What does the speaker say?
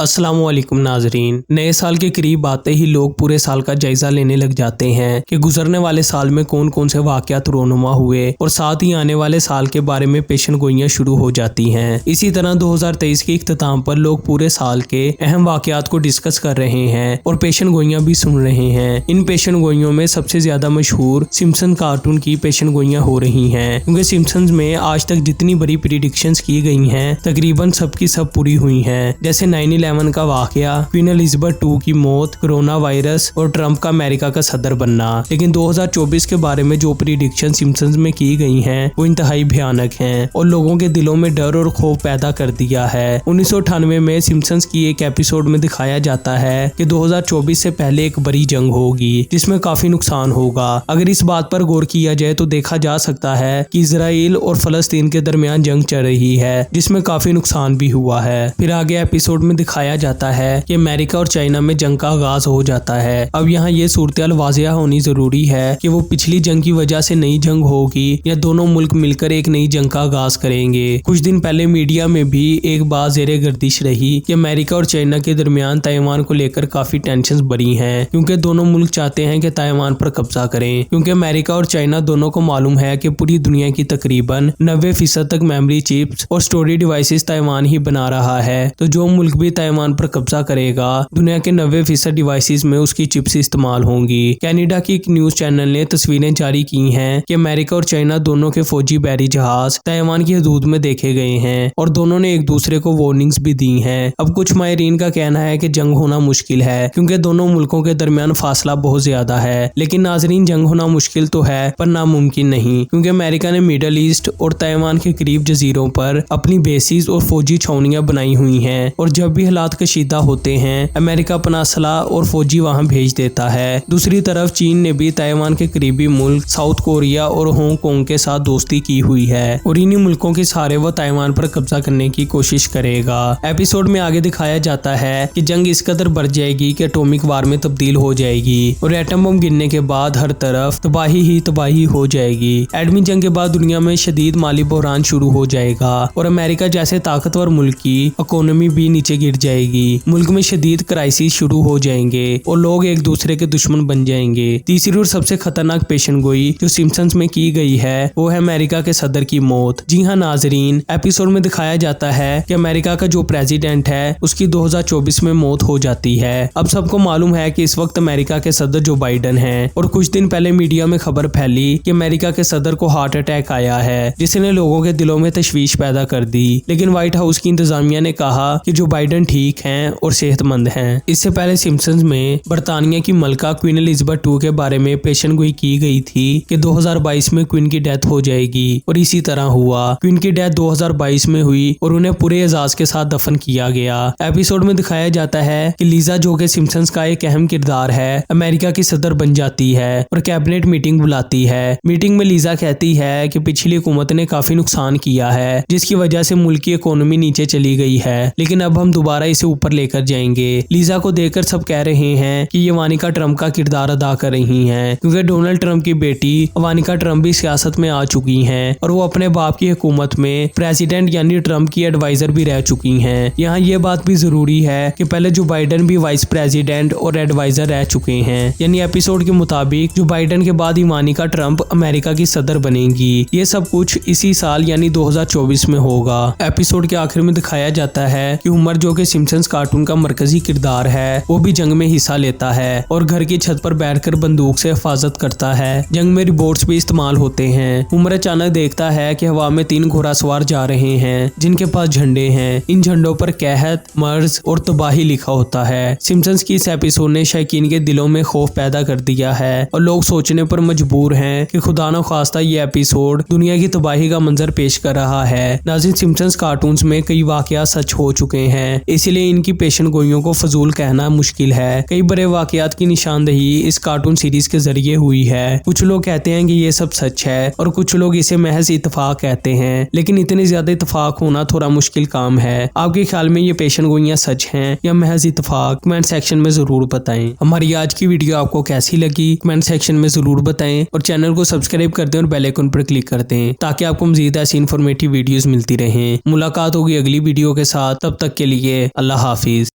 अस्सलामुअलैकुम नाजरीन। नए साल के करीब आते ही लोग पूरे साल का जायजा लेने लग जाते हैं कि गुजरने वाले साल में कौन कौन से वाकयात रोनुमा हुए और साथ ही आने वाले साल के बारे में पेशन गोइयां शुरू हो जाती हैं। इसी तरह 2023 के इख्तिताम पर लोग पूरे साल के अहम वाकयात को डिस्कस कर रहे हैं और पेशन गोइयां भी सुन रहे हैं। इन पेशन गोइयों में सबसे ज्यादा मशहूर सिम्पसन कार्टून की पेशन गोइयां हो रही हैं, क्योंकि सिम्पसन में आज तक जितनी बड़ी प्रिडिक्शंस की गई हैं तकरीबन सबकी सब पूरी हुई हैं। जैसे 9/11 का वाकया, क्वीन एलिजाबेथ II की मौत, कोरोना वायरस और ट्रंप का अमेरिका का सदर बनना। लेकिन 2024 के बारे में जो प्रिडिक्शन सिम्पसन्स में की गई हैं वो इंतहाई भयानक हैं और लोगों के दिलों में डर और खौफ पैदा कर दिया है। 1998 में सिम्पसन्स की एक एपिसोड में दिखाया जाता है कि 2024 से पहले एक बड़ी जंग होगी जिसमें काफी नुकसान होगा। अगर इस बात पर गौर किया जाए तो देखा जा सकता है कि इजराइल और फलस्तीन के दरमियान जंग चल रही है जिसमें काफी नुकसान भी हुआ है। फिर आगे एपिसोड में दिखाया जाता है कि अमेरिका और चाइना में जंग का आगाज हो जाता है। अब यहाँ ये सूरत वाजिया होनी जरूरी है कि वो पिछली जंग की वजह से नई जंग होगी या दोनों मुल्क मिलकर एक नई जंग का आगाज करेंगे। कुछ दिन पहले मीडिया में भी एक बात ज़ेरे गर्दिश रही कि अमेरिका और चाइना के दरमियान ताइवान को लेकर काफी टेंशन बढ़ी हैं, क्योंकि दोनों मुल्क चाहते हैं कि ताइवान पर कब्जा करें। क्योंकि अमेरिका और चाइना दोनों को मालूम है कि पूरी दुनिया की तकरीबन 90% तक मेमोरी चिप्स और स्टोरेज डिवाइसेस ताइवान ही बना रहा है, तो जो मुल्क भी ताइवान पर कब्जा करेगा दुनिया के 90% डिवाइसेस में उसकी चिप्स इस्तेमाल होंगी। कनाडा की एक न्यूज चैनल ने तस्वीरें जारी की हैं कि अमेरिका और चाइना दोनों के फौजी बहरी जहाज ताइवान की हदूद में देखे गए हैं और दोनों ने एक दूसरे को वार्निंग्स भी दी हैं। अब कुछ माहिरीन का कहना है कि जंग होना मुश्किल है क्योंकि दोनों मुल्कों के दरमियान फासला बहुत ज्यादा है। लेकिन नाजरीन, जंग होना मुश्किल तो है पर नामुमकिन नहीं, क्योंकि अमेरिका ने मिडल ईस्ट और ताइवान के करीब जजीरों पर अपनी बेसिस और फौजी छावनियां बनाई हुई हैं और जब भी हालात कशीदा होते हैं अमेरिका अपना असला और फौजी वहां भेज देता है। दूसरी तरफ चीन ने भी ताइवान के करीबी मुल्क साउथ कोरिया और हांगकांग के साथ दोस्ती की हुई है और इन्हीं मुल्कों के सहारे वो ताइवान पर कब्जा करने की कोशिश करेगा। एपिसोड में आगे दिखाया जाता है कि जंग इस कदर बढ़ जाएगी कि एटॉमिक वार में तब्दील हो जाएगी और एटम बम गिरने के बाद हर तरफ तबाही ही तबाही हो जाएगी। एटमी जंग के बाद दुनिया में शदीद माली बहरान शुरू हो जाएगा और अमेरिका जैसे ताकतवर मुल्क की इकोनॉमी भी नीचे गिर जाएगी। मुल्क में शदीद क्राइसिस शुरू हो जाएंगे और लोग एक दूसरे के दुश्मन बन जाएंगे। तीसरी और सबसे खतरनाक पेशन गोई जो सिम्पसन्स में की गई है वो है अमेरिका के सदर की मौत। जी हाँ नाजरीन, एपिसोड में दिखाया जाता है कि अमेरिका का जो प्रेसिडेंट है उसकी 2024 में मौत हो जाती है। अब सबको मालूम है कि इस वक्त अमेरिका के सदर जो बाइडन है और कुछ दिन पहले मीडिया में खबर फैली कि अमेरिका के सदर को हार्ट अटैक आया है जिसने लोगों के दिलों में तशवीश पैदा कर दी। लेकिन व्हाइट हाउस की इंतजामिया ने कहा कि जो बाइडन ठीक हैं और सेहतमंद हैं। इससे पहले सिम्पसन्स में बरतानिया की मलका क्वीन एलिजाबेथ II के बारे में पेशन गोई की गई थी कि 2022 में क्वीन की डेथ हो जाएगी और इसी तरह हुआ। क्वीन की डेथ 2022 में हुई और उन्हें पूरे एजाज के साथ दफन किया गया। एपिसोड में दिखाया जाता है कि लीजा, जो कि सिम्पसन्स का एक अहम किरदार है, अमेरिका की सदर बन जाती है और कैबिनेट मीटिंग बुलाती है। मीटिंग में लीजा कहती है कि पिछली हुकूमत ने काफी नुकसान किया है जिसकी वजह से मुल्क की इकोनॉमी नीचे चली गई है, लेकिन अब हम दोबारा इसे ऊपर लेकर जाएंगे। लीजा को देखकर सब कह रहे हैं कि ये वानिका ट्रंप का किरदार अदा कर रही हैं, क्योंकि डोनाल्ड ट्रंप की बेटी वानिका ट्रंप भी सियासत में आ चुकी हैं और वो अपने बाप की हुकूमत में प्रेसिडेंट यानी ट्रंप की एडवाइजर भी रह चुकी हैं। यहाँ ये बात भी जरूरी है कि पहले जो बाइडन भी वाइस प्रेसिडेंट और एडवाइजर रह चुके हैं, यानी एपिसोड के मुताबिक जो बाइडन के बाद ही वानिका ट्रंप अमेरिका की सदर बनेगी। ये सब कुछ इसी साल यानी 2024 में होगा। एपिसोड के आखिर में दिखाया जाता है कि उमर, जो कि सिम्पसन्स कार्टून का मरकजी किरदार है, वो भी जंग में हिस्सा लेता है और घर की छत पर बैठकर बंदूक से हिफाजत करता है। जंग में रिबोट्स भी इस्तेमाल होते हैं। उमर अचानक देखता है कि हवा में 3 घोड़ासवार जा रहे हैं जिनके पास झंडे हैं। इन झंडों पर कहत, मर्ज और तबाही लिखा होता है। सिम्पसन्स की इस एपिसोड ने शायकीन के दिलों में खौफ पैदा कर दिया है और लोग सोचने पर मजबूर हैं कि खुदा न खास्ता ये एपिसोड दुनिया की तबाही का मंजर पेश कर रहा है। नाज़रीन, सिम्पसन्स कार्टून्स में कई वाकयात सच हो चुके हैं, इसलिए इनकी पेशन गोइयों को फजूल कहना मुश्किल है। कई बड़े वाकयात की निशानदही इस कार्टून सीरीज के जरिए हुई है। कुछ लोग कहते हैं कि ये सब सच है और कुछ लोग इसे महज इत्तेफाक कहते हैं, लेकिन इतने ज्यादा इत्तेफाक होना थोड़ा मुश्किल काम है। आपके ख्याल में ये पेशन गोइयां सच हैं या महज इत्तेफाक? कमेंट सेक्शन में जरूर बताएं। हमारी आज की वीडियो आपको कैसी लगी कमेंट सेक्शन में जरूर बताएं और चैनल को सब्सक्राइब कर दें और बेल आइकन पर क्लिक कर दें ताकि आपको मजीद ऐसी इन्फॉर्मेटिव वीडियोस मिलती रहें। मुलाकात होगी अगली वीडियो के साथ, तब तक के लिए अल्लाह हाफिज।